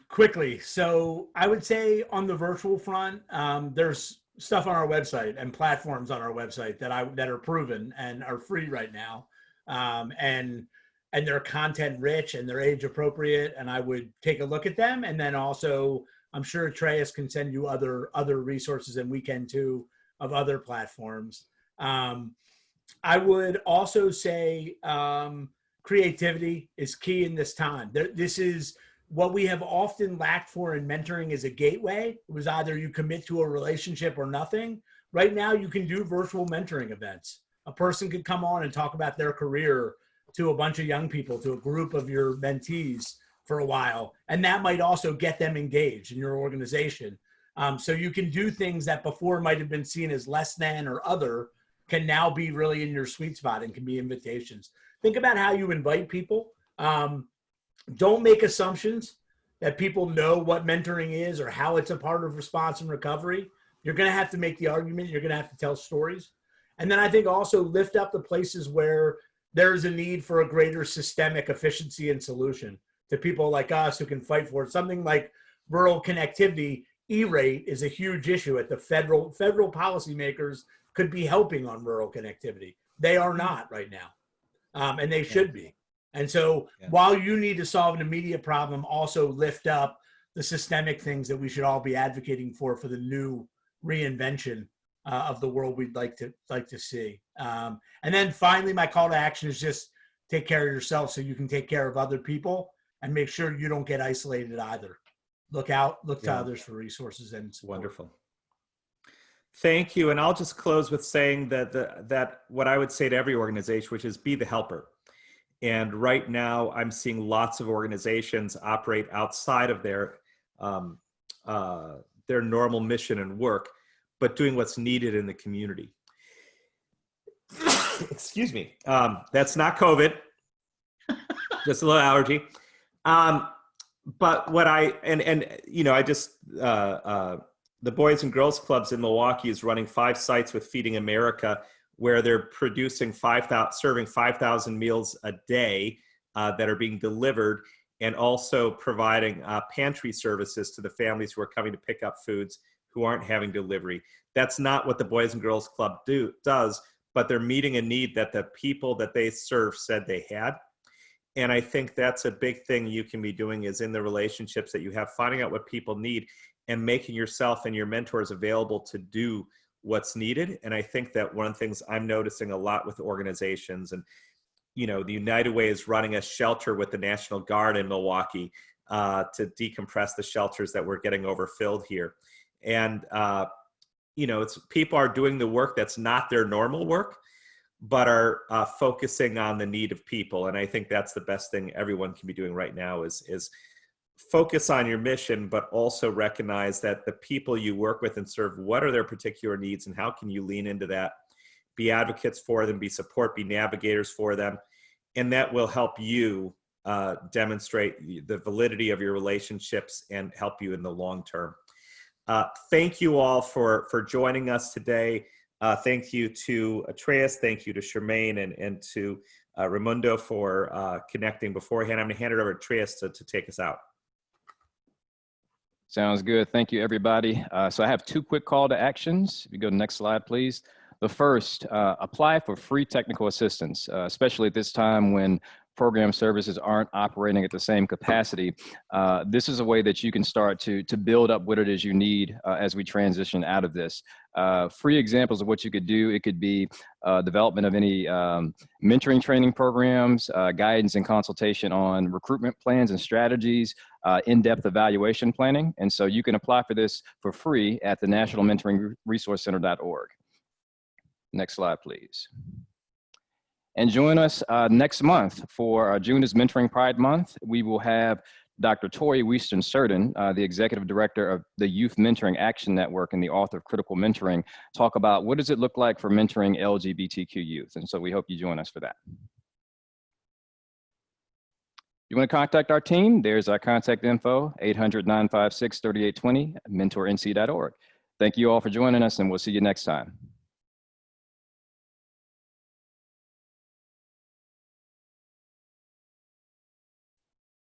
Quickly. So I would say on the virtual front, there's stuff on our website and platforms on our website that are proven and are free right now. And they're content rich and they're age appropriate. And I would take a look at them. And then also, I'm sure Atreus can send you other resources, and we can too, of other platforms. I would also say creativity is key in this time. This is what we have often lacked for in mentoring, is a gateway. It was either you commit to a relationship or nothing. Right now, you can do virtual mentoring events. A person could come on and talk about their career to a bunch of young people, to a group of your mentees for a while. And that might also get them engaged in your organization. So you can do things that before might have been seen as less than or other, can now be really in your sweet spot and can be invitations. Think about how you invite people. Don't make assumptions that people know what mentoring is or how it's a part of response and recovery. You're going to have to make the argument. You're going to have to tell stories. And then I think also lift up the places where there's a need for a greater systemic efficiency and solution to people like us who can fight for it. Something like rural connectivity, E-rate is a huge issue at the federal policymakers could be helping on rural connectivity. They are not right now, and they should be. And so while you need to solve an immediate problem, also lift up the systemic things that we should all be advocating for the new reinvention of the world we'd like to see. And then finally, my call to action is just take care of yourself so you can take care of other people, and make sure you don't get isolated either. Look to others for resources and support. Wonderful. Thank you. And I'll just close with saying that what I would say to every organization, which is be the helper. And right now I'm seeing lots of organizations operate outside of their normal mission and work, but doing what's needed in the community. Excuse me. That's not COVID, just a little allergy. But what the Boys and Girls Clubs in Milwaukee is running 5 sites with Feeding America, where they're producing serving 5,000 meals a day that are being delivered, and also providing pantry services to the families who are coming to pick up foods who aren't having delivery. That's not what the Boys and Girls Club does, but they're meeting a need that the people that they serve said they had. And I think that's a big thing you can be doing, is in the relationships that you have, finding out what people need and making yourself and your mentors available to do what's needed. And I think that one of the things I'm noticing a lot with organizations, and the United Way is running a shelter with the National Guard in Milwaukee to decompress the shelters that we're getting overfilled here. And, people are doing the work that's not their normal work, but are focusing on the need of people. And I think that's the best thing everyone can be doing right now is focus on your mission, but also recognize that the people you work with and serve, what are their particular needs and how can you lean into that? Be advocates for them, be support, be navigators for them. And that will help you demonstrate the validity of your relationships and help you in the long term. Thank you all for joining us today. Thank you to Atreus, thank you to Charmaine and to Raimundo for connecting beforehand. I'm gonna hand it over to Atreus to take us out. Sounds good. Thank you, everybody. So I have two quick call to actions. If you go to the next slide, please. The first, apply for free technical assistance, especially at this time when program services aren't operating at the same capacity. This is a way that you can start to build up what it is you need as we transition out of this. Free examples of what you could do, it could be development of any mentoring training programs, guidance and consultation on recruitment plans and strategies, in-depth evaluation planning. And so you can apply for this for free at the National Mentoring Resource Center.org. Next slide, please. And join us next month for June is Mentoring Pride Month. We will have Dr. Tori Wieston-Surden, the Executive Director of the Youth Mentoring Action Network and the author of Critical Mentoring, talk about what does it look like for mentoring LGBTQ youth. And so we hope you join us for that. You want to contact our team? There's our contact info, 800-956-3820, mentornc.org. Thank you all for joining us, and we'll see you next time.